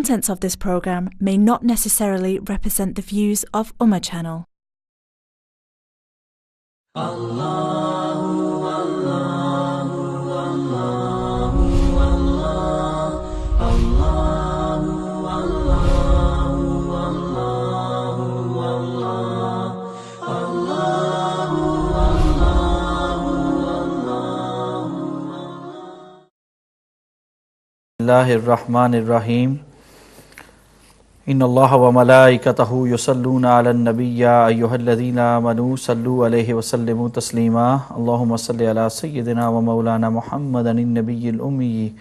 contents of this program may not necessarily represent the views of Ummah Channel. Bismillahirrahmanirrahim. Inna Allaha wa malaikatahu yusalluna ala an-nabiy ya ayyuhalladhina amanu sallu alayhi wa sallimu taslima. Allahumma salli ala sayyidina wa maulana Muhammadan an-nabiyyil ummi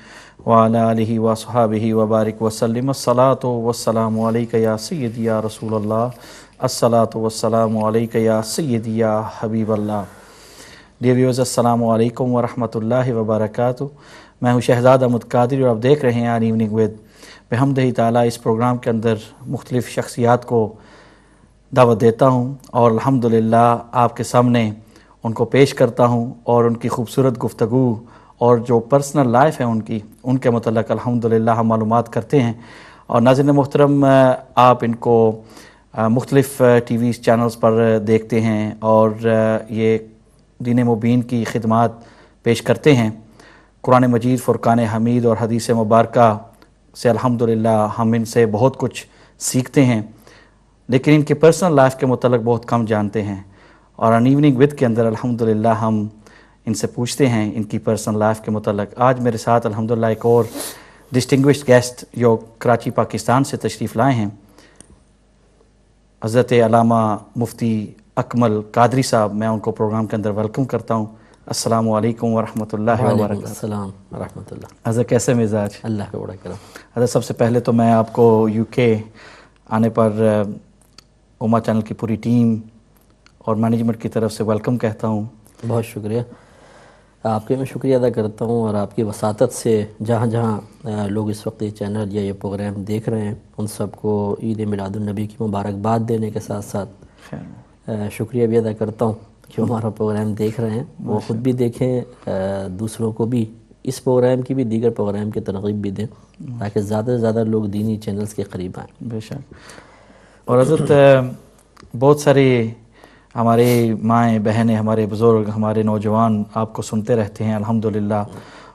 wa ala alihi wa ashabihi wa barik wa sallim. As-salatu was-salamu alayka ya sayyidi ya Rasulullah. As-salatu was-salamu alayka ya sayyidi ya Habiballah. Dear viewers, assalamu alaikum wa rahmatullahi wa barakatuh. میں ہوں شہزاد احمد قادری اور آپ دیکھ رہے ہیں آن evening with. بحمدہ تعالیٰ اس programme کے اندر مختلف شخصیات کو دعوت دیتا ہوں اور الحمدللہ آپ کے سامنے ان کو پیش کرتا ہوں اور ان کی خوبصورت گفتگو اور جو پرسنل لائف ہے ان کے متعلق الحمدللہ ہم معلومات کرتے ہیں. اور ناظرین محترم، آپ ان کو مختلف ٹی وی چینلز پر دیکھتے ہیں اور یہ دین مبین کی خدمات پیش کرتے ہیں. قرآن مجید، فرقان حمید اور حدیث مبارکہ سے الحمدللہ ہم ان سے بہت کچھ سیکھتے ہیں، لیکن ان کی پرسنل لائف کے متعلق بہت کم جانتے ہیں. اور آن ایوننگ ود کے اندر الحمدللہ ہم ان سے پوچھتے ہیں ان کی پرسنل لائف کے متعلق. آج میرے ساتھ الحمدللہ ایک اور ڈسٹنگوشڈ گیسٹ جو کراچی پاکستان سے تشریف لائے ہیں، حضرت علامہ مفتی اکمل قادری صاحب. میں ان کو پروگرام کے اندر ویلکم کرتا ہوں. السلام علیکم ورحمۃ اللہ وبرکاتہ. السلام ورحمۃ اللہ. حضرت کیسے مزاج؟ اللہ کا بڑا کرم. حضرت سب سے پہلے تو میں آپ کو یو کے آنے پر امہ چینل کی پوری ٹیم اور مینجمنٹ کی طرف سے ویلکم کہتا ہوں. بہت شکریہ. آپ کے میں شکریہ ادا کرتا ہوں اور آپ کی وساطت سے جہاں جہاں لوگ اس وقت یہ چینل یا یہ پروگرام دیکھ رہے ہیں ان سب کو عید میلاد النبی کی مبارکباد دینے کے ساتھ ساتھ شکریہ بھی ادا کرتا ہوں کہ ہمارا پروگرام دیکھ رہے ہیں. وہ خود بھی دیکھیں، دوسروں کو بھی اس پروگرام کی بھی دیگر پروگرام کی ترغیب بھی دیں تاکہ زیادہ سے زیادہ لوگ دینی چینلز کے قریب آئیں. بے شک. اور حضرت بہت سارے ہمارے مائیں بہنیں، ہمارے بزرگ، ہمارے نوجوان آپ کو سنتے رہتے ہیں الحمدللہ.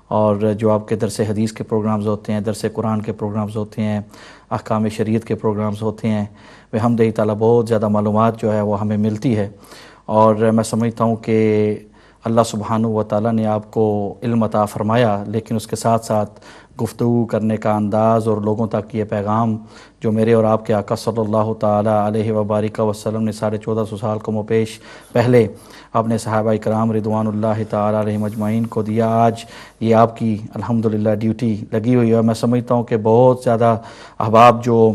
اور جو آپ کے درس حدیث کے پروگرامز ہوتے ہیں، درس قرآن کے پروگرامز ہوتے ہیں، احکام شریعت کے پروگرامز ہوتے ہیں، بحمدہ تعالیٰ بہت زیادہ معلومات جو ہے وہ ہمیں ملتی ہے. اور میں سمجھتا ہوں کہ اللہ سبحانہ و تعالیٰ نے آپ کو علم عطا فرمایا، لیکن اس کے ساتھ ساتھ گفتگو کرنے کا انداز اور لوگوں تک یہ پیغام جو میرے اور آپ کے آقا صلی اللہ تعالیٰ علیہ وبارک وسلم نے 1450 سال کو مپیش پہلے اپنے صحابہ کرام رضوان اللہ تعالیٰ علیہم اجمعین کو دیا، آج یہ آپ کی الحمدللہ ڈیوٹی لگی ہوئی ہے. میں سمجھتا ہوں کہ بہت زیادہ احباب جو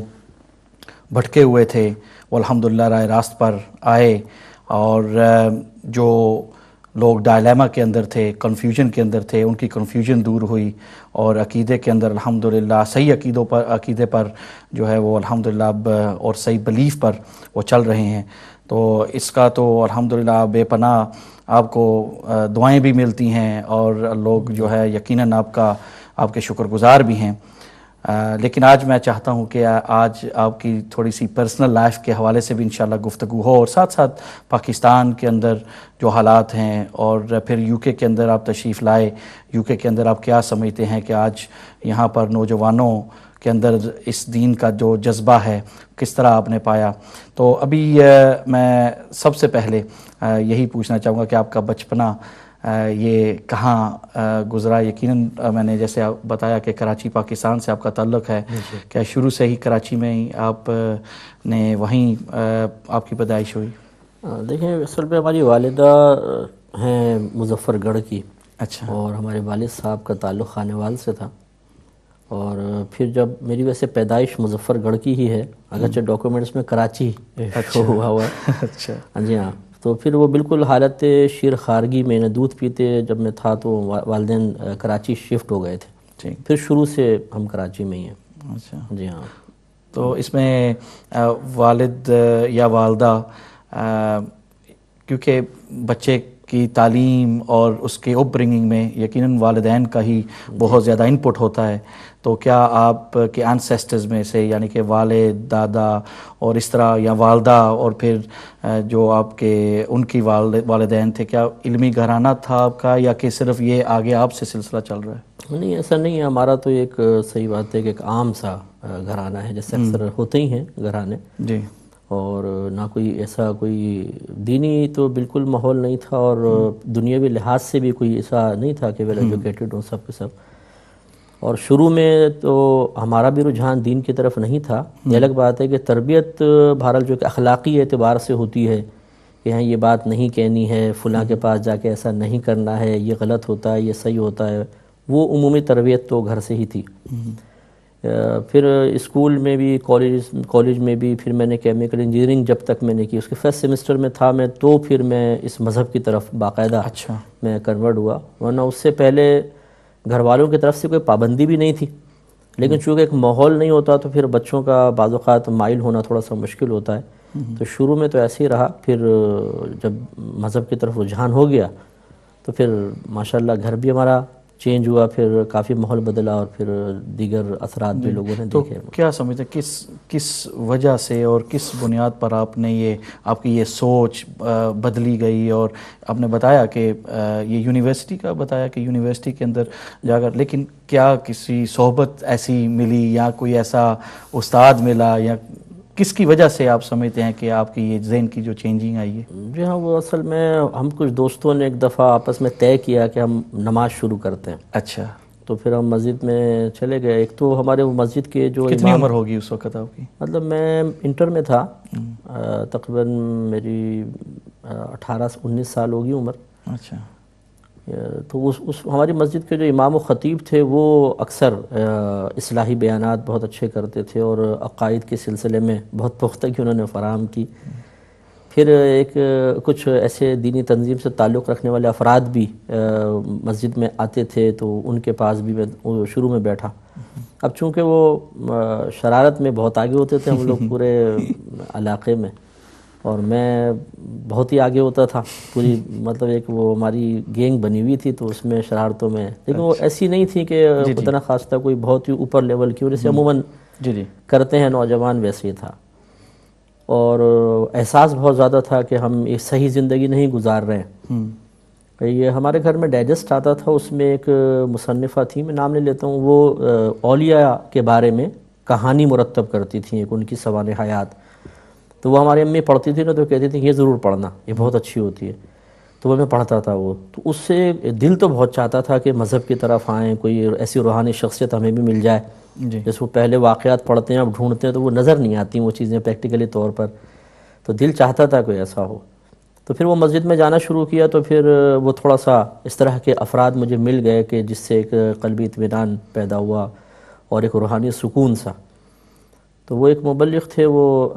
بھٹکے ہوئے تھے وہ الحمدللہ راہ راست پر آئے، اور جو لوگ ڈائلیما کے اندر تھے، کنفیوژن کے اندر تھے، ان کی کنفیوژن دور ہوئی اور عقیدے کے اندر الحمدللہ صحیح عقیدے پر جو ہے وہ الحمدللہ اب اور صحیح بلیف پر وہ چل رہے ہیں. تو اس کا تو الحمدللہ بے پناہ آپ کو دعائیں بھی ملتی ہیں اور لوگ جو ہے یقیناً آپ کے شکر گزار بھی ہیں. لیکن آج میں چاہتا ہوں کہ آج آپ کی تھوڑی سی پرسنل لائف کے حوالے سے بھی انشاءاللہ گفتگو ہو، اور ساتھ ساتھ پاکستان کے اندر جو حالات ہیں، اور پھر یو کے اندر آپ تشریف لائے. یو کے اندر آپ کیا سمجھتے ہیں کہ آج یہاں پر نوجوانوں کے اندر اس دین کا جو جذبہ ہے کس طرح آپ نے پایا؟ تو ابھی میں سب سے پہلے یہی پوچھنا چاہوں گا کہ آپ کا بچپنا یہ کہاں گزرا؟ یقیناً میں نے جیسے بتایا کہ کراچی پاکستان سے آپ کا تعلق ہے، کیا شروع سے ہی کراچی میں ہی آپ نے وہیں آپ کی پیدائش ہوئی؟ دیکھیں، اصل پہ ہماری والدہ ہیں مظفر گڑھ کی. اچھا. اور ہمارے والد صاحب کا تعلق خانے وال سے تھا، اور پھر جب میری ویسے پیدائش مظفر گڑھ کی ہی ہے، اگرچہ ڈاکیومنٹس میں کراچی شو ہوا ہے. اچھا. جی ہاں. تو پھر وہ بالکل حالت شیر خارگی میں نے دودھ پیتے جب میں تھا تو والدین کراچی شفٹ ہو گئے تھے. پھر شروع سے ہم کراچی میں ہی ہیں. اچھا. جی ہاں. تو اس میں والد یا والدہ، کیونکہ بچے کی تعلیم اور اس کے اپ برنگنگ میں یقیناً والدین کا ہی بہت زیادہ انپٹ ہوتا ہے. تو کیا آپ کے انسیسٹرز میں سے یعنی کہ والد، دادا اور اس طرح یا والدہ اور پھر جو آپ کے ان کی والدین تھے، کیا علمی گھرانہ تھا آپ کا یا کہ صرف یہ آگے آپ سے سلسلہ چل رہا ہے؟ نہیں، ایسا نہیں ہے. ہمارا تو ایک صحیح بات ہے کہ ایک عام سا گھرانہ ہے، جیسے اکثر ہوتے ہی ہیں گھرانے. جی. اور نہ کوئی ایسا کوئی دینی تو بالکل ماحول نہیں تھا، اور دنیاوی لحاظ سے بھی کوئی ایسا نہیں تھا کہ ویل ایجوکیٹڈ ہوں سب کے سب. اور شروع میں تو ہمارا بھی رجحان دین کی طرف نہیں تھا. یہ الگ بات ہے کہ تربیت بہرحال جو کہ اخلاقی اعتبار سے ہوتی ہے کہ ہاں یہ بات نہیں کہنی ہے، فلاں کے پاس جا کے ایسا نہیں کرنا ہے، یہ غلط ہوتا ہے، یہ صحیح ہوتا ہے، وہ عمومی تربیت تو گھر سے ہی تھی. پھر اسکول میں بھی، کالج میں بھی، پھر میں نے کیمیکل انجینئرنگ جب تک میں نے کی، اس کے فرسٹ سیمسٹر میں تھا میں، تو پھر میں اس مذہب کی طرف باقاعدہ میں کنورٹ ہوا. ورنہ اس سے پہلے گھر والوں کی طرف سے کوئی پابندی بھی نہیں تھی، لیکن چونکہ ایک ماحول نہیں ہوتا تو پھر بچوں کا بعض اوقات مائل ہونا تھوڑا سا مشکل ہوتا ہے. تو شروع میں تو ایسے ہی رہا. پھر جب مذہب کی طرف رجحان ہو گیا تو پھر ماشاءاللہ گھر بھی ہمارا چینج ہوا، پھر کافی ماحول بدلا، اور پھر دیگر اثرات بھی لوگوں نے دیکھے. تو کیا سمجھتے ہیں کس وجہ سے اور کس بنیاد پر آپ نے آپ کی یہ سوچ بدلی گئی؟ اور آپ نے بتایا کہ یہ یونیورسٹی کا بتایا کہ یونیورسٹی کے اندر جا کر، لیکن کیا کسی صحبت ایسی ملی یا کوئی ایسا استاد ملا، یا کس کی وجہ سے آپ سمجھتے ہیں کہ آپ کی یہ ذہن کی جو چینجنگ آئی ہے؟ جی ہاں، وہ اصل میں ہم کچھ دوستوں نے ایک دفعہ آپس میں طے کیا کہ ہم نماز شروع کرتے ہیں. اچھا. تو پھر ہم مسجد میں چلے گئے. ایک تو ہمارے وہ مسجد کے جو کتنی عمر ہوگی اس وقت آپ کی؟ مطلب میں انٹر میں تھا، تقریباً میری 18-19 سال ہوگی عمر. اچھا. تو اس ہماری مسجد کے جو امام و خطیب تھے وہ اکثر اصلاحی بیانات بہت اچھے کرتے تھے، اور عقائد کے سلسلے میں بہت پختگی انہوں نے فراہم کی. پھر کچھ ایسے دینی تنظیم سے تعلق رکھنے والے افراد بھی مسجد میں آتے تھے، تو ان کے پاس بھی میں شروع میں بیٹھا. اب چونکہ وہ شرارت میں بہت آگے ہوتے تھے ہم لوگ پورے علاقے میں، اور میں بہت ہی آگے ہوتا تھا. پوری مطلب ایک وہ ہماری گینگ بنی ہوئی تھی، تو اس میں شرارتوں میں، لیکن وہ ایسی نہیں تھی کہ اتنا خاص تھا کوئی بہت ہی اوپر لیول کی، اور اسے عموماً کرتے ہیں نوجوان، ویسے ہی تھا. اور احساس بہت زیادہ تھا کہ ہم ایک صحیح زندگی نہیں گزار رہے ہیں. یہ ہمارے گھر میں ڈائجسٹ آتا تھا، اس میں ایک مصنفہ تھی، میں نام لے لیتا ہوں، وہ اولیاء کے بارے میں کہانی مرتب کرتی تھیں، ایک ان کی سوانح حیات. تو وہ ہماری امی پڑھتی تھی نا، تو کہتی تھی یہ ضرور پڑھنا، یہ بہت اچھی ہوتی ہے. تو وہ میں پڑھتا تھا. وہ تو اس سے دل تو بہت چاہتا تھا کہ مذہب کی طرف آئیں، کوئی ایسی روحانی شخصیت ہمیں بھی مل جائے. جیسے وہ پہلے واقعات پڑھتے ہیں، اب ڈھونڈتے ہیں تو وہ نظر نہیں آتی وہ چیزیں پریکٹیکلی طور پر. تو دل چاہتا تھا کوئی ایسا ہو. تو پھر وہ مسجد میں جانا شروع کیا، تو پھر وہ تھوڑا سا اس طرح کے افراد مجھے مل گئے کہ جس سے ایک قلبی اطمینان پیدا ہوا اور ایک روحانی سکون سا. تو وہ ایک مبلغ تھے، وہ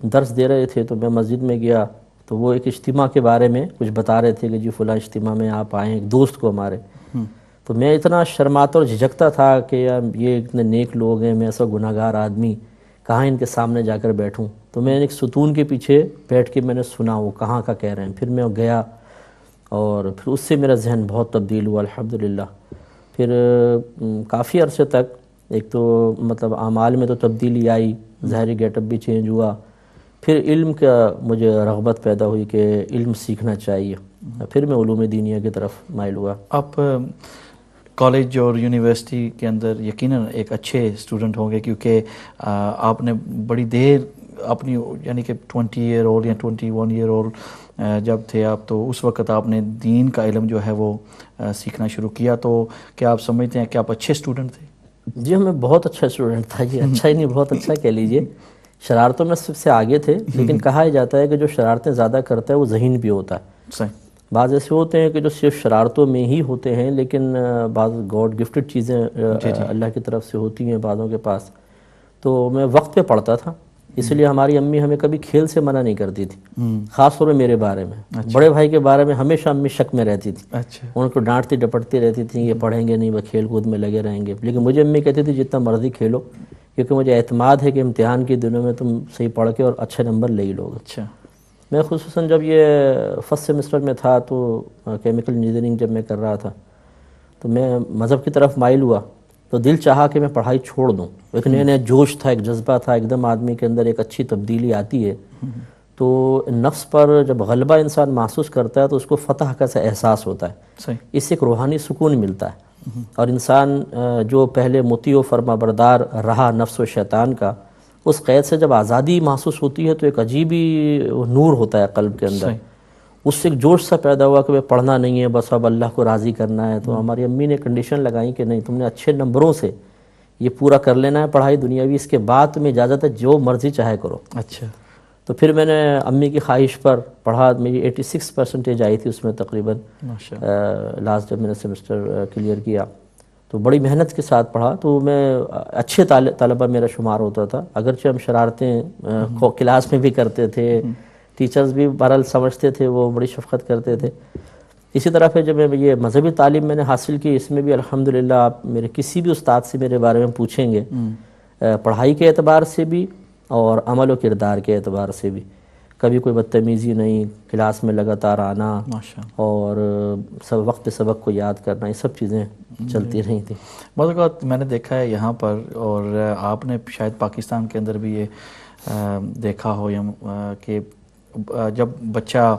درس دے رہے تھے، تو میں مسجد میں گیا. تو وہ ایک اجتماع کے بارے میں کچھ بتا رہے تھے کہ جی فلاں اجتماع میں آپ آئیں، ایک دوست کو ہمارے. تو میں اتنا شرماتا اور جھجکتا تھا کہ یار یہ اتنے نیک لوگ ہیں، میں ایسا گناہ گار آدمی کہاں ان کے سامنے جا کر بیٹھوں. تو میں ایک ستون کے پیچھے بیٹھ کے میں نے سنا وہ کہاں کا کہہ رہے ہیں. پھر میں گیا، اور پھر اس سے میرا ذہن بہت تبدیل ہوا الحمدللہ. پھر کافی عرصے تک ایک تو مطلب اعمال میں تو تبدیلی آئی، ظاہری گیٹ اپ بھی چینج ہوا. پھر علم کا مجھے رغبت پیدا ہوئی کہ علم سیکھنا چاہیے. پھر میں علوم دینیہ کی طرف مائل ہوا. آپ کالج اور یونیورسٹی کے اندر یقیناً ایک اچھے اسٹوڈنٹ ہوں گے، کیونکہ آپ نے بڑی دیر اپنی یعنی کہ 20 ایئر اولڈ یا 21 ایئر اولڈ جب تھے آپ، تو اس وقت آپ نے دین کا علم جو ہے وہ سیکھنا شروع کیا. تو کیا آپ سمجھتے ہیں کہ آپ اچھے اسٹوڈنٹ تھے؟ جی میں بہت اچھا اسٹوڈنٹ تھا. یہ اچھا ہی نہیں، بہت اچھا کہہ لیجئے. شرارتوں میں سب سے آگے تھے، لیکن کہا جاتا ہے کہ جو شرارتیں زیادہ کرتا ہے وہ ذہین بھی ہوتا ہے. صحیح. بعض ایسے ہوتے ہیں کہ جو صرف شرارتوں میں ہی ہوتے ہیں، لیکن بعض گاڈ گفٹڈ چیزیں اللہ کی طرف سے ہوتی ہیں بعضوں کے پاس. تو میں وقت پہ پڑھتا تھا، اس لیے ہماری امی ہمیں کبھی کھیل سے منع نہیں کرتی تھی، خاص طور پہ میرے بارے میں. بڑے بھائی کے بارے میں ہمیشہ امی شک میں رہتی تھی، ان کو ڈانٹتی ڈپٹتی رہتی تھی یہ پڑھیں گے نہیں، وہ کھیل کود میں لگے رہیں گے. لیکن مجھے امی کہتی تھی جتنا مرضی کھیلو، کیونکہ مجھے اعتماد ہے کہ امتحان کے دنوں میں تم صحیح پڑھ کے اور اچھے نمبر لے ہی لوگے. اچھا. میں خصوصاً جب یہ فرسٹ سیمسٹر میں تھا تو کیمیکل انجینئرنگ جب میں کر رہا تھا تو میں مذہب کی طرف مائل ہوا، تو دل چاہا کہ میں پڑھائی چھوڑ دوں. ایک نیا نیا جوش تھا، ایک جذبہ تھا، ایک دم آدمی کے اندر ایک اچھی تبدیلی آتی ہے. تو نفس پر جب غلبہ انسان محسوس کرتا ہے تو اس کو فتح کا سا احساس ہوتا ہے. صحیح. اس سے ایک روحانی سکون ملتا ہے. اور انسان جو پہلے مطیع و فرما بردار رہا نفس و شیطان کا، اس قید سے جب آزادی محسوس ہوتی ہے تو ایک عجیب ہی نور ہوتا ہے قلب کے اندر. اس سے ایک جوش سا پیدا ہوا کہ پڑھنا نہیں ہے، بس اب اللہ کو راضی کرنا ہے. تو ہماری امی نے کنڈیشن لگائی کہ نہیں، تم نے اچھے نمبروں سے یہ پورا کر لینا ہے پڑھائی دنیاوی، اس کے بعد تمہیں اجازت ہے جو مرضی چاہے کرو. اچھا. تو پھر میں نے امی کی خواہش پر پڑھا. میری 86% آئی تھی اس میں تقریباً لاسٹ جب میں نے سیمسٹر کلیئر کیا. تو بڑی محنت کے ساتھ پڑھا. تو میں اچھے طلبہ میرا شمار ہوتا تھا، اگرچہ ہم شرارتیں کلاس میں بھی کرتے تھے، ٹیچرز بھی بہرحال سمجھتے تھے، وہ بڑی شفقت کرتے تھے. اسی طرح پھر جب میں یہ مذہبی تعلیم میں نے حاصل کی، اس میں بھی الحمدللہ آپ میرے کسی بھی استاد سے میرے بارے میں پوچھیں گے، پڑھائی کے اعتبار سے بھی اور عمل و کردار کے اعتبار سے بھی کبھی کوئی بدتمیزی نہیں، کلاس میں لگاتار آنا اور سب وقت سبق کو یاد کرنا، یہ سب چیزیں چلتی رہی تھیں. بعض اوقات میں نے دیکھا ہے یہاں پر، اور آپ نے شاید پاکستان کے اندر بھی یہ دیکھا ہو کہ جب بچہ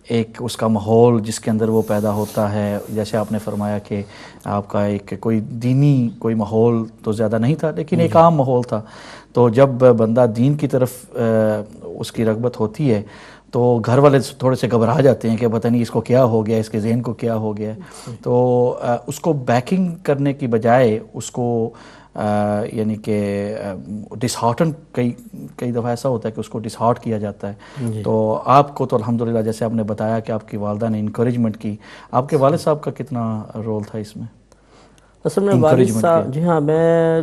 ایک اس کا ماحول جس کے اندر وہ پیدا ہوتا ہے، جیسے آپ نے فرمایا کہ آپ کا ایک کوئی دینی کوئی ماحول تو زیادہ نہیں تھا لیکن ایک عام ماحول تھا، تو جب بندہ دین کی طرف اس کی رغبت ہوتی ہے تو گھر والے تھوڑے سے گھبرا جاتے ہیں کہ پتہ نہیں اس کو کیا ہو گیا، اس کے ذہن کو کیا ہو گیا. تو اس کو بیکنگ کرنے کی بجائے اس کو یعنی کہ ڈس ہارٹن کئی دفعہ ایسا ہوتا ہے کہ اس کو ڈس ہارٹ کیا جاتا ہے. تو آپ کو تو الحمدللہ جیسے آپ نے بتایا کہ آپ کی والدہ نے انکریجمنٹ کی، آپ کے والد صاحب کا کتنا رول تھا اس میں؟ اصل میں والد صاحب، جی ہاں، میں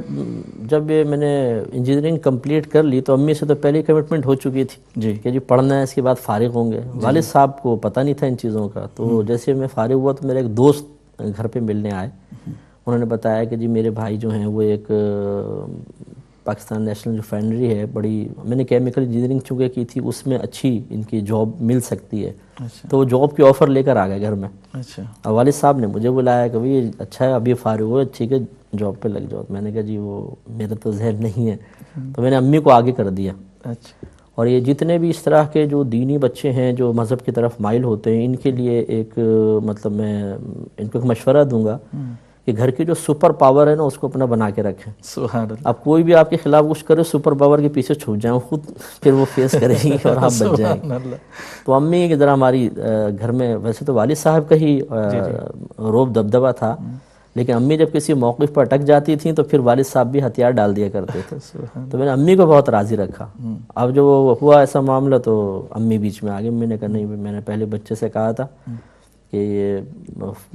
جب میں نے انجینئرنگ کمپلیٹ کر لی تو امی سے تو پہلے کمٹمنٹ ہو چکی تھی کہ جی پڑھنا ہے، اس کے بعد فارغ ہوں گے. والد صاحب کو پتہ نہیں تھا ان چیزوں کا. تو جیسے میں فارغ ہوا تو میرا ایک دوست گھر پہ ملنے آئے. انہوں نے بتایا کہ جی میرے بھائی جو ہیں وہ ایک پاکستان نیشنل ریفائنری ہے بڑی، میں نے کیمیکل انجینئرنگ چونکہ کی تھی، اس میں اچھی ان کی جاب مل سکتی ہے. تو وہ جاب کی آفر لے کر آ گئے گھر میں. اور والد صاحب نے مجھے بلایا کہ بھائی اچھا ہے ابھی فارغ ہو، ٹھیک ہے جاب پہ لگ جاؤ. میں نے کہا جی وہ میرا تو ذہن نہیں ہے. تو میں نے امی کو آگے کر دیا. اور یہ جتنے بھی اس طرح کے جو دینی بچے ہیں جو مذہب کی طرف مائل ہوتے ہیں، ان کے لیے ایک مطلب میں ان کو ایک مشورہ دوں گا کہ گھر کی جو سپر پاور ہے نا اس کو اپنا بنا کے رکھیں. سبحان اللہ. اب کوئی بھی آپ کے خلاف کچھ کرے، سپر پاور کے پیچھے چھپ جائیں، خود پھر وہ فیس کریں گی اور آپ بچ جائیں گے. تو امی کی ذرا ہماری گھر میں، ویسے تو والد صاحب کا ہی روب دبدبہ تھا، لیکن امی جب کسی موقف پر اٹک جاتی تھیں تو پھر والد صاحب بھی ہتھیار ڈال دیا کرتے تھے. تو میں نے امی کو بہت راضی رکھا. اب جو ہوا ایسا معاملہ تو امی بیچ میں آگے. میں نے کہا نہیں، میں نے پہلے بچے سے کہا تھا کہ یہ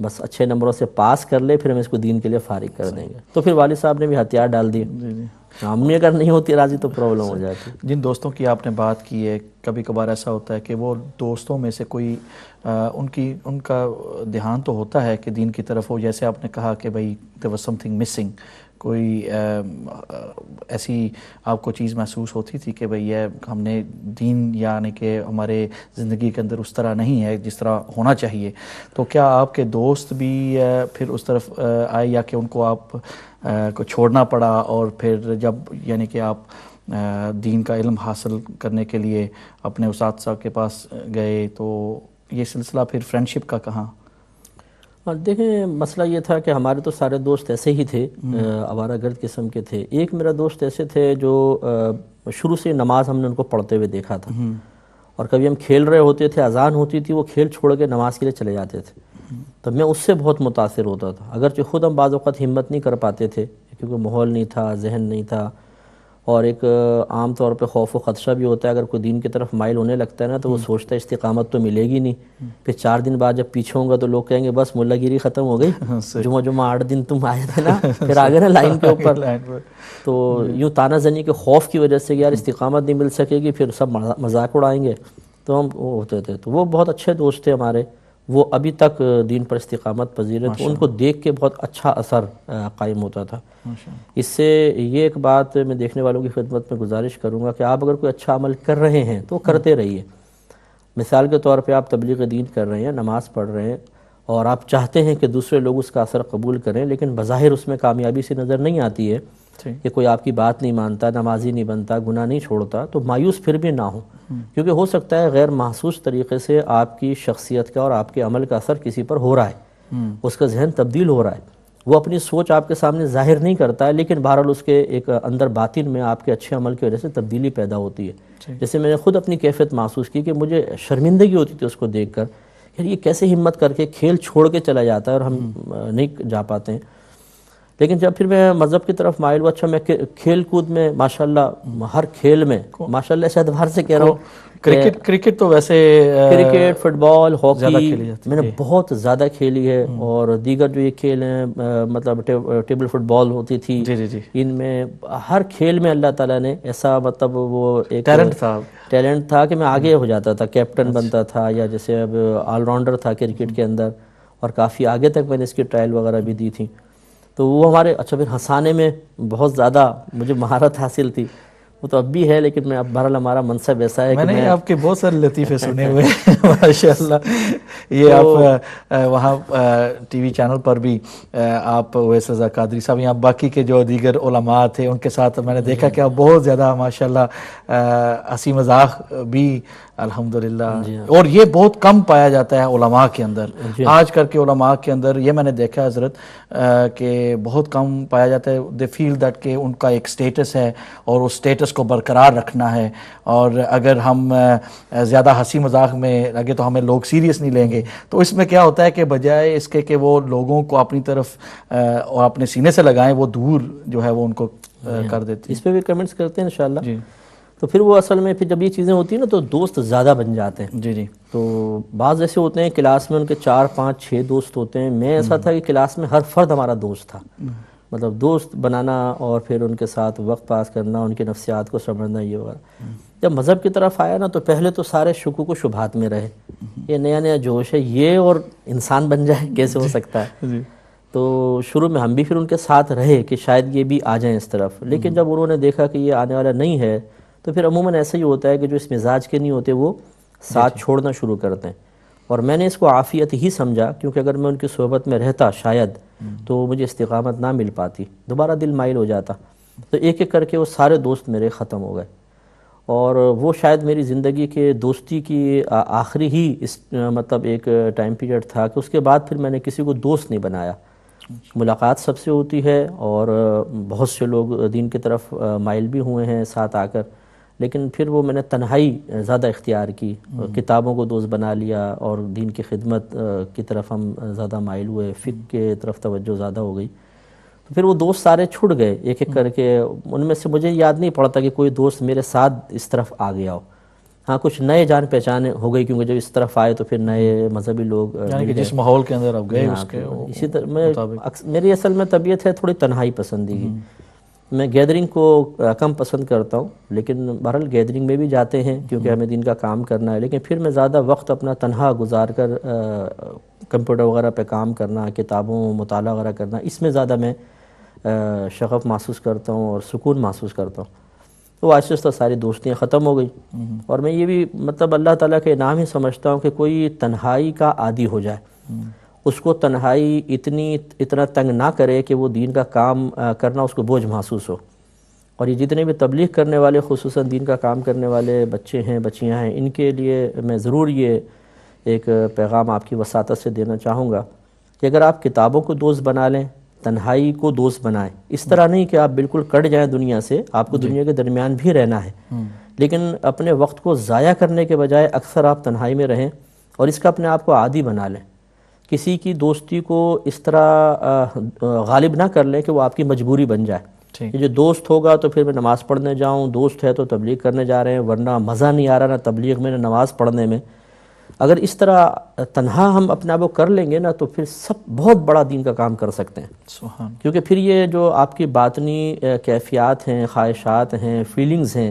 بس اچھے نمبروں سے پاس کر لے، پھر ہم اس کو دین کے لیے فارغ کر دیں گے. تو پھر والد صاحب نے بھی ہتھیار ڈال دیے. امی اگر نہیں ہوتی راضی تو پرابلم ہو جاتی. جن دوستوں کی آپ نے بات کی ہے، کبھی کبھار ایسا ہوتا ہے کہ وہ دوستوں میں سے کوئی ان کا دھیان تو ہوتا ہے کہ دین کی طرف ہو، جیسے آپ نے کہا کہ بھائی there was something missing، کوئی ایسی آپ کو چیز محسوس ہوتی تھی کہ بھئی یہ ہم نے دین یعنی کہ ہمارے زندگی کے اندر اس طرح نہیں ہے جس طرح ہونا چاہیے. تو کیا آپ کے دوست بھی پھر اس طرف آئے یا کہ ان کو آپ کو چھوڑنا پڑا، اور پھر جب یعنی کہ آپ دین کا علم حاصل کرنے کے لیے اپنے استاد صاحب کے پاس گئے تو یہ سلسلہ پھر فرینڈشپ کا کہاں؟ دیکھیں مسئلہ یہ تھا کہ ہمارے تو سارے دوست ایسے ہی تھے، آوارہ گرد قسم کے تھے. ایک میرا دوست ایسے تھے جو شروع سے نماز ہم نے ان کو پڑھتے ہوئے دیکھا تھا، اور کبھی ہم کھیل رہے ہوتے تھے، اذان ہوتی تھی، وہ کھیل چھوڑ کے نماز کے لیے چلے جاتے تھے. تو میں اس سے بہت متاثر ہوتا تھا، اگرچہ خود ہم بعض اوقات ہمت نہیں کر پاتے تھے کیونکہ ماحول نہیں تھا، ذہن نہیں تھا، اور ایک عام طور پہ خوف و خدشہ بھی ہوتا ہے. اگر کوئی دین کی طرف مائل ہونے لگتا ہے نا تو وہ سوچتا ہے استقامت تو ملے گی نہیں، پھر 4 دن بعد جب پیچھے ہوں گا تو لوگ کہیں گے بس ملا گیری ختم ہو گئی، جمعہ 8 دن تم آئے تھے نا، پھر آگے نا لائن کے اوپر. تو یوں تانا زنی کے خوف کی وجہ سے یار استقامت نہیں مل سکے گی، پھر سب مذاق اڑائیں گے، تو ہم وہ ہوتے تھے. تو وہ بہت اچھے دوست تھے ہمارے، وہ ابھی تک دین پر استقامت پذیر ہیں. تو ان کو دیکھ کے بہت اچھا اثر قائم ہوتا تھا. اس سے یہ ایک بات میں دیکھنے والوں کی خدمت میں گزارش کروں گا کہ آپ اگر کوئی اچھا عمل کر رہے ہیں تو کرتے رہیے. مثال کے طور پہ آپ تبلیغ دین کر رہے ہیں، نماز پڑھ رہے ہیں، اور آپ چاہتے ہیں کہ دوسرے لوگ اس کا اثر قبول کریں، لیکن بظاہر اس میں کامیابی سے نظر نہیں آتی ہے کہ کوئی آپ کی بات نہیں مانتا، نمازی نہیں بنتا، گناہ نہیں چھوڑتا، تو مایوس پھر بھی نہ ہو، کیونکہ ہو سکتا ہے غیر محسوس طریقے سے آپ کی شخصیت کا اور آپ کے عمل کا اثر کسی پر ہو رہا ہے، اس کا ذہن تبدیل ہو رہا ہے، وہ اپنی سوچ آپ کے سامنے ظاہر نہیں کرتا ہے، لیکن بہرحال اس کے ایک اندر باطن میں آپ کے اچھے عمل کی وجہ سے تبدیلی پیدا ہوتی ہے۔ جیسے میں نے خود اپنی کیفیت محسوس کی کہ مجھے شرمندگی ہوتی تھی اس کو دیکھ کر، یار یہ کیسے ہمت کر کے کھیل چھوڑ کے چلا جاتا ہے اور ہم نہیں جا پاتے ہیں۔ لیکن جب پھر میں مذہب کی طرف مائل ہوا، اچھا میں کھیل کود میں ماشاءاللہ ہر کھیل میں ماشاءاللہ اس اعتبار سے کہہ رہا ہوں، کرکٹ تو ویسے کرکٹ، فٹ بال، زیادہ ہاکی کھیلی جاتی میں نے بہت زیادہ کھیلی ہے، اور دیگر جو یہ کھیل ہیں مطلب ٹیبل فٹ بال ہوتی تھی، جی ان میں ہر کھیل میں اللہ تعالیٰ نے ایسا مطلب وہ ایک ٹیلنٹ تھا کہ میں آگے ہو جاتا تھا، کیپٹن بنتا تھا، یا جیسے اب آل راؤنڈر تھا کرکٹ کے اندر، اور کافی آگے تک میں نے اس کی ٹرائل وغیرہ بھی دی تھی۔ تو وہ ہمارے اچھا پھر ہنسانے میں بہت زیادہ مجھے مہارت حاصل تھی، وہ تو اب بھی ہے، لیکن میں اب بہرحال ہمارا منصب ایسا ہے کہ میں نے آپ کے بہت سارے لطیفے سنے ہوئے ماشاءاللہ۔ یہ آپ وہاں ٹی وی چینل پر بھی آپ اویس رضا قادری صاحب یا باقی کے جو دیگر علماء تھے ان کے ساتھ میں نے دیکھا کہ آپ بہت زیادہ ماشاءاللہ ہنسی مذاق بھی الحمدللہ، اور یہ بہت کم پایا جاتا ہے علماء کے اندر، آج کل کے علماء کے اندر یہ میں نے دیکھا حضرت کہ بہت کم پایا جاتا ہے۔ دے فیل دیٹ کہ ان کا ایک سٹیٹس ہے اور اس سٹیٹس کو برقرار رکھنا ہے، اور اگر ہم زیادہ ہنسی مذاق میں لگے تو ہمیں لوگ سیریس نہیں لیں گے، تو اس میں کیا ہوتا ہے کہ بجائے اس کے کہ وہ لوگوں کو اپنی طرف اور اپنے سینے سے لگائیں، وہ دور جو ہے وہ ان کو کر دیتی ہے۔ اس پہ بھی کمنٹس کرتے ہیں انشاءاللہ۔ تو پھر وہ اصل میں پھر جب یہ چیزیں ہوتی ہیں نا تو دوست زیادہ بن جاتے ہیں۔ جی تو بعض ایسے ہوتے ہیں کلاس میں ان کے 4 5 6 دوست ہوتے ہیں، میں ایسا تھا کہ کلاس میں ہر فرد ہمارا دوست تھا، مطلب دوست بنانا اور پھر ان کے ساتھ وقت پاس کرنا، ان کی نفسیات کو سمجھنا، یہ وغیرہ۔ جب مذہب کی طرف آیا نا تو پہلے تو سارے شکوک و شبہات میں رہے، یہ نیا جوش ہے، یہ اور انسان بن جائے کیسے ہو سکتا ہے؟ تو شروع میں ہم بھی پھر ان کے ساتھ رہے کہ شاید یہ بھی آ جائیں اس طرف، لیکن جب انہوں نے دیکھا کہ یہ آنے والا نہیں ہے تو پھر عموماً ایسا ہی ہوتا ہے کہ جو اس مزاج کے نہیں ہوتے وہ ساتھ چھوڑنا شروع کرتے ہیں، اور میں نے اس کو عافیت ہی سمجھا، کیونکہ اگر میں ان کی صحبت میں رہتا شاید تو مجھے استقامت نہ مل پاتی، دوبارہ دل مائل ہو جاتا۔ تو ایک ایک کر کے وہ سارے دوست میرے ختم ہو گئے، اور وہ شاید میری زندگی کے دوستی کی آخری ہی مطلب ایک ٹائم پیریڈ تھا کہ اس کے بعد پھر میں نے کسی کو دوست نہیں بنایا۔ ملاقات سب سے ہوتی ہے، اور بہت سے لوگ دین کی طرف مائل بھی ہوئے ہیں ساتھ آ کر، لیکن پھر وہ میں نے تنہائی زیادہ اختیار کی، کتابوں کو دوست بنا لیا، اور دین کی خدمت کی طرف ہم زیادہ مائل ہوئے، فقہ کے طرف توجہ زیادہ ہو گئی، تو پھر وہ دوست سارے چھوٹ گئے ایک ایک کر کے۔ ان میں سے مجھے یاد نہیں پڑتا کہ کوئی دوست میرے ساتھ اس طرف آ گیا ہو، ہاں کچھ نئے جان پہچانے ہو گئی، کیونکہ جب اس طرف آئے تو پھر نئے مذہبی لوگ یعنی کہ جس ماحول کے اندر آپ گئے اس کے اسی طرح میری اصل میں طبیعت ہے تھوڑی تنہائی پسندی، میں گیدرنگ کو کم پسند کرتا ہوں، لیکن بہرحال گیدرنگ میں بھی جاتے ہیں کیونکہ ہمیں دین کا کام کرنا ہے، لیکن پھر میں زیادہ وقت اپنا تنہا گزار کر کمپیوٹر وغیرہ پہ کام کرنا، کتابوں مطالعہ وغیرہ کرنا، اس میں زیادہ میں شغف محسوس کرتا ہوں اور سکون محسوس کرتا ہوں۔ تو آہستہ آہستہ ساری دوستیاں ختم ہو گئی، اور میں یہ بھی مطلب اللہ تعالیٰ کے انعام ہی سمجھتا ہوں کہ کوئی تنہائی کا عادی ہو جائے، اس کو تنہائی اتنا تنگ نہ کرے کہ وہ دین کا کام کرنا اس کو بوجھ محسوس ہو۔ اور یہ جتنے بھی تبلیغ کرنے والے، خصوصاً دین کا کام کرنے والے بچے ہیں بچیاں ہیں، ان کے لیے میں ضرور یہ ایک پیغام آپ کی وساطت سے دینا چاہوں گا کہ اگر آپ کتابوں کو دوست بنا لیں، تنہائی کو دوست بنائیں، اس طرح نہیں کہ آپ بالکل کٹ جائیں دنیا سے، آپ کو دنیا کے درمیان بھی رہنا ہے، لیکن اپنے وقت کو ضائع کرنے کے بجائے اکثر آپ تنہائی میں رہیں اور اس کا اپنے آپ کو عادی بنا لیں۔ کسی کی دوستی کو اس طرح غالب نہ کر لیں کہ وہ آپ کی مجبوری بن جائے، جو دوست ہوگا تو پھر میں نماز پڑھنے جاؤں، دوست ہے تو تبلیغ کرنے جا رہے ہیں، ورنہ مزہ نہیں آ رہا نہ تبلیغ میں نہ نماز پڑھنے میں۔ اگر اس طرح تنہا ہم اپنے آپ کو کر لیں گے نا تو پھر سب بہت بڑا دین کا کام کر سکتے ہیں، کیونکہ پھر یہ جو آپ کی باطنی کیفیات ہیں، خواہشات ہیں، فیلنگز ہیں،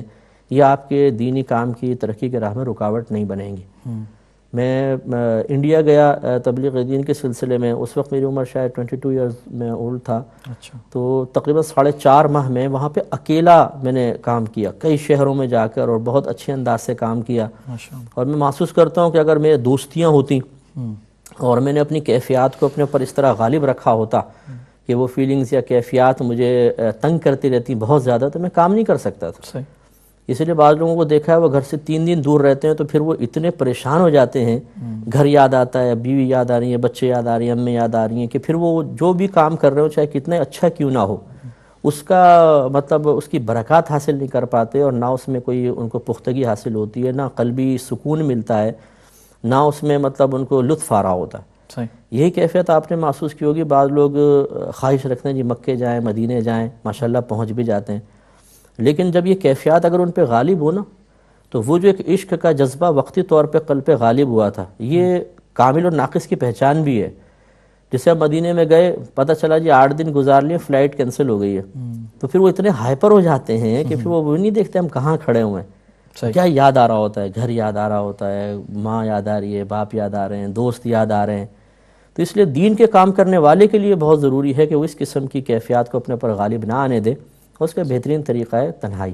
یہ آپ کے دینی کام کی ترقی کے راہ میں رکاوٹ نہیں بنیں گی۔ میں انڈیا گیا تبلیغ دین کے سلسلے میں، اس وقت میری عمر شاید 22 ایئرز میں اولڈ تھا. اچھا. تو تقریباً 4.5 ماہ میں وہاں پہ اکیلا میں نے کام کیا، کئی شہروں میں جا کر، اور بہت اچھے انداز سے کام کیا. اور میں محسوس کرتا ہوں کہ اگر میرے دوستیاں ہوتی اور میں نے اپنی کیفیات کو اپنے اوپر اس طرح غالب رکھا ہوتا کہ وہ فیلنگز یا کیفیات مجھے تنگ کرتی رہتی بہت زیادہ، تو میں کام نہیں کر سکتا تھا. اس لیے بعض لوگوں کو دیکھا ہے وہ گھر سے 3 دن دور رہتے ہیں تو پھر وہ اتنے پریشان ہو جاتے ہیں، گھر یاد آتا ہے، بیوی یاد آ رہی ہے، بچے یاد آ رہی ہیں، امی یاد آ رہی ہیں، کہ پھر وہ جو بھی کام کر رہے ہو چاہے کتنے اچھا کیوں نہ ہو، اس کا مطلب اس کی برکات حاصل نہیں کر پاتے، اور نہ اس میں کوئی ان کو پختگی حاصل ہوتی ہے، نہ قلبی سکون ملتا ہے، نہ اس میں مطلب ان کو لطف آ رہا ہوتا ہے. یہی کیفیت آپ نے محسوس کی ہوگی. بعض لوگ خواہش رکھتے ہیں جی مکے جائیں، مدینے جائیں، ماشاءاللہ پہنچ بھی جاتے ہیں، لیکن جب یہ کیفیات اگر ان پہ غالب ہو نا، تو وہ جو ایک عشق کا جذبہ وقتی طور پہ قلب پہ غالب ہوا تھا، یہ کامل اور ناقص کی پہچان بھی ہے. جیسے اب مدینے میں گئے، پتہ چلا جی 8 دن گزار لیے، فلائٹ کینسل ہو گئی ہے، تو پھر وہ اتنے ہائپر ہو جاتے ہیں کہ پھر وہ نہیں دیکھتے ہم کہاں کھڑے ہوئے ہیں. کیا یاد آ رہا ہوتا ہے؟ گھر یاد آ رہا ہوتا ہے، ماں یاد آ رہی ہے، باپ یاد آ رہے ہیں، دوست یاد آ رہے ہیں. تو اس لیے دین کے کام کرنے والے کے لیے بہت ضروری ہے کہ وہ اس قسم کی کیفیات کو اپنے پر غالب نہ آنے دے. اور اس کا بہترین طریقہ ہے تنہائی.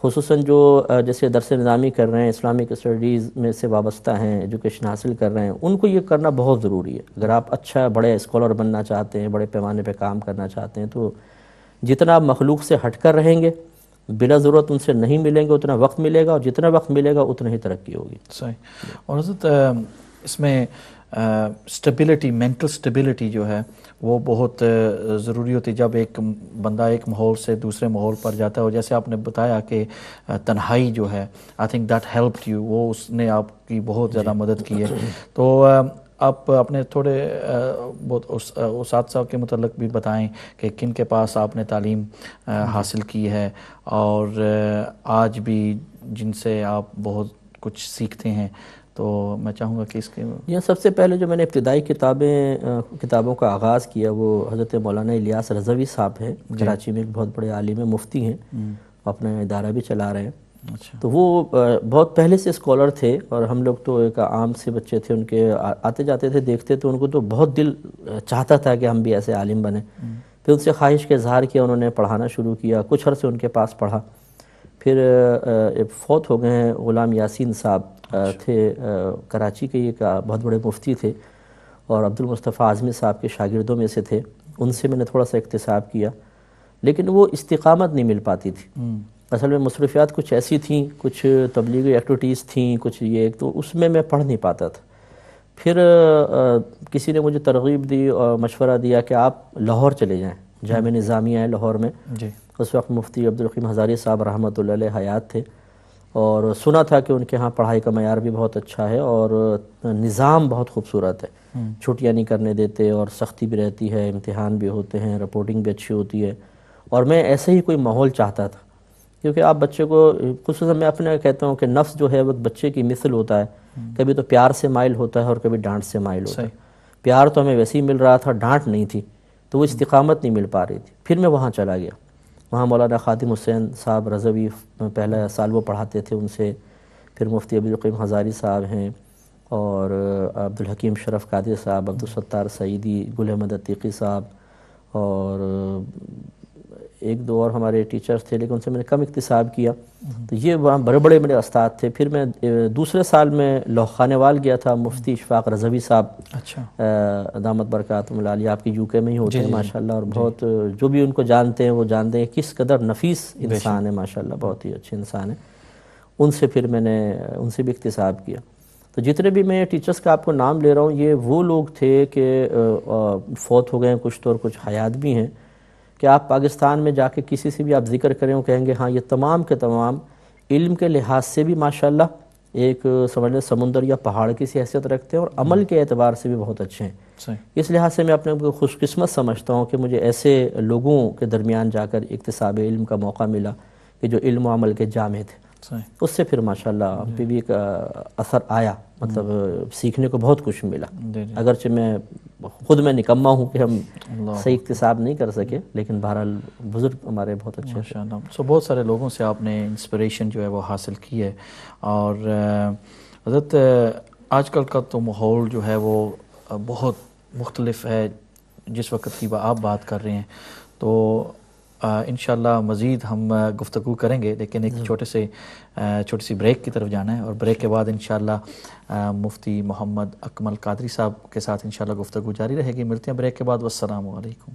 خصوصاً جو جیسے درس نظامی کر رہے ہیں، اسلامک اسٹڈیز میں سے وابستہ ہیں، ایجوکیشن حاصل کر رہے ہیں، ان کو یہ کرنا بہت ضروری ہے. اگر آپ اچھا بڑے اسکالر بننا چاہتے ہیں، بڑے پیمانے پہ کام کرنا چاہتے ہیں، تو جتنا آپ مخلوق سے ہٹ کر رہیں گے، بلا ضرورت ان سے نہیں ملیں گے، اتنا وقت ملے گا، اور جتنا وقت ملے گا اتنا ہی ترقی ہوگی. صحیح. اور حضرت اس میں اسٹیبلٹی، مینٹل اسٹیبلٹی جو ہے وہ بہت ضروری ہوتی ہے جب ایک بندہ ایک ماحول سے دوسرے ماحول پر جاتا ہے. اور جیسے آپ نے بتایا کہ تنہائی جو ہے، I think that helped you, وہ اس نے آپ کی بہت زیادہ مدد کی ہے. تو آپ اپنے تھوڑے اساتذہ کے متعلق بھی بتائیں کہ کن کے پاس آپ نے تعلیم حاصل کی ہے، اور آج بھی جن سے آپ بہت کچھ سیکھتے ہیں. تو میں چاہوں گا کہ اس کے یہ سب سے پہلے جو میں نے ابتدائی کتابوں کا آغاز کیا وہ حضرت مولانا الیاس رضوی صاحب ہیں. کراچی میں ایک بہت بڑے عالم مفتی ہیں، اپنا ادارہ بھی چلا رہے ہیں. تو وہ بہت پہلے سے اسکالر تھے، اور ہم لوگ تو ایک عام سے بچے تھے، ان کے آتے جاتے تھے، دیکھتے تو ان کو تو بہت دل چاہتا تھا کہ ہم بھی ایسے عالم بنیں. پھر ان سے خواہش کا اظہار کیا، انہوں نے پڑھانا شروع کیا، کچھ عرصے ان کے پاس پڑھا. پھر فوت ہو گئے ہیں غلام یاسین صاحب تھے، کراچی کے ایک بہت بڑے مفتی تھے، اور عبد المصطفیٰ اعظمی صاحب کے شاگردوں میں سے تھے. ان سے میں نے تھوڑا سا اکتساب کیا، لیکن وہ استقامت نہیں مل پاتی تھی. اصل میں مصروفیات کچھ ایسی تھیں، کچھ تبلیغی ایکٹیویٹیز تھیں، کچھ یہ، تو اس میں پڑھ نہیں پاتا تھا. پھر کسی نے مجھے ترغیب دی اور مشورہ دیا کہ آپ لاہور چلے جائیں، جامعہ نظامیہ ہے لاہور میں. اس وقت مفتی عبدالرحیم ہزاری صاحب رحمۃ اللہ علیہ حیات تھے، اور سنا تھا کہ ان کے ہاں پڑھائی کا معیار بھی بہت اچھا ہے، اور نظام بہت خوبصورت ہے، چھٹیاں نہیں کرنے دیتے، اور سختی بھی رہتی ہے، امتحان بھی ہوتے ہیں، رپورٹنگ بھی اچھی ہوتی ہے. اور میں ایسے ہی کوئی ماحول چاہتا تھا، کیونکہ آپ بچے کو، خصوصاً میں اپنے کہتا ہوں کہ نفس جو ہے وہ بچے کی مثل ہوتا ہے، کبھی تو پیار سے مائل ہوتا ہے اور کبھی ڈانٹ سے مائل ہوتا ہے. پیار تو ہمیں ویسے ہی مل رہا تھا، ڈانٹ نہیں تھی، تو وہ استقامت نہیں مل پا رہی تھی. پھر میں وہاں چلا گیا. وہاں مولانا خادم حسین صاحب رضوی پہلا سال وہ پڑھاتے تھے، ان سے. پھر مفتی عبدالقیم ہزاری صاحب ہیں، اور عبدالحکیم شرف قادری صاحب، عبدالستار سعیدی، گل احمد عتیقی صاحب، اور ایک دو اور ہمارے ٹیچرز تھے، لیکن ان سے میں نے کم اکتساب کیا. تو یہ وہاں بڑے بڑے میرے استاد تھے. پھر میں دوسرے سال میں لوح خانیوال گیا تھا. مفتی اشفاق رضوی صاحب دامت برکاتہم العالیہ، آپ کی یو کے میں ہی ہوتے ہیں ماشاءاللہ، اور بہت جو بھی ان کو جانتے ہیں وہ جانتے ہیں کس قدر نفیس انسان ہے ماشاءاللہ، بہت ہی اچھے انسان ہیں. ان سے پھر میں نے ان سے بھی اکتساب کیا. تو جتنے بھی میں ٹیچرز کا آپ کو نام لے رہا ہوں، یہ وہ لوگ تھے کہ فوت ہو گئے ہیں کچھ تو، اور کچھ حیات بھی ہیں، کہ آپ پاکستان میں جا کے کسی سے بھی آپ ذکر کریں، وہ کہیں گے ہاں یہ تمام کے تمام علم کے لحاظ سے بھی ماشاءاللہ ایک سمجھ لیں سمندر یا پہاڑ کی سی حیثیت رکھتے ہیں، اور عمل کے اعتبار سے بھی بہت اچھے ہیں. اس لحاظ سے میں اپنے کو خوش قسمت سمجھتا ہوں کہ مجھے ایسے لوگوں کے درمیان جا کر اکتساب علم کا موقع ملا کہ جو علم و عمل کے جامع تھے. اس سے پھر ماشاءاللہ ہم پہ بھی ایک اثر آیا، مطلب سیکھنے کو بہت کچھ ملا. اگرچہ میں خود میں نکما ہوں کہ ہم صحیح اکتساب نہیں کر سکے، لیکن بہرحال بزرگ ہمارے بہت اچھے ہیں. بہت سارے لوگوں سے آپ نے انسپریشن جو ہے وہ حاصل کی ہے. اور حضرت آج کل کا تو ماحول جو ہے وہ بہت مختلف ہے جس وقت کی آپ بات کر رہے ہیں، تو انشاءاللہ مزید ہم گفتگو کریں گے، لیکن ایک چھوٹی سی بریک کی طرف جانا ہے، اور بریک کے بعد انشاءاللہ مفتی محمد اکمل قادری صاحب کے ساتھ انشاءاللہ گفتگو جاری رہے گی۔ ملتے ہیں بریک کے بعد، والسلام علیکم۔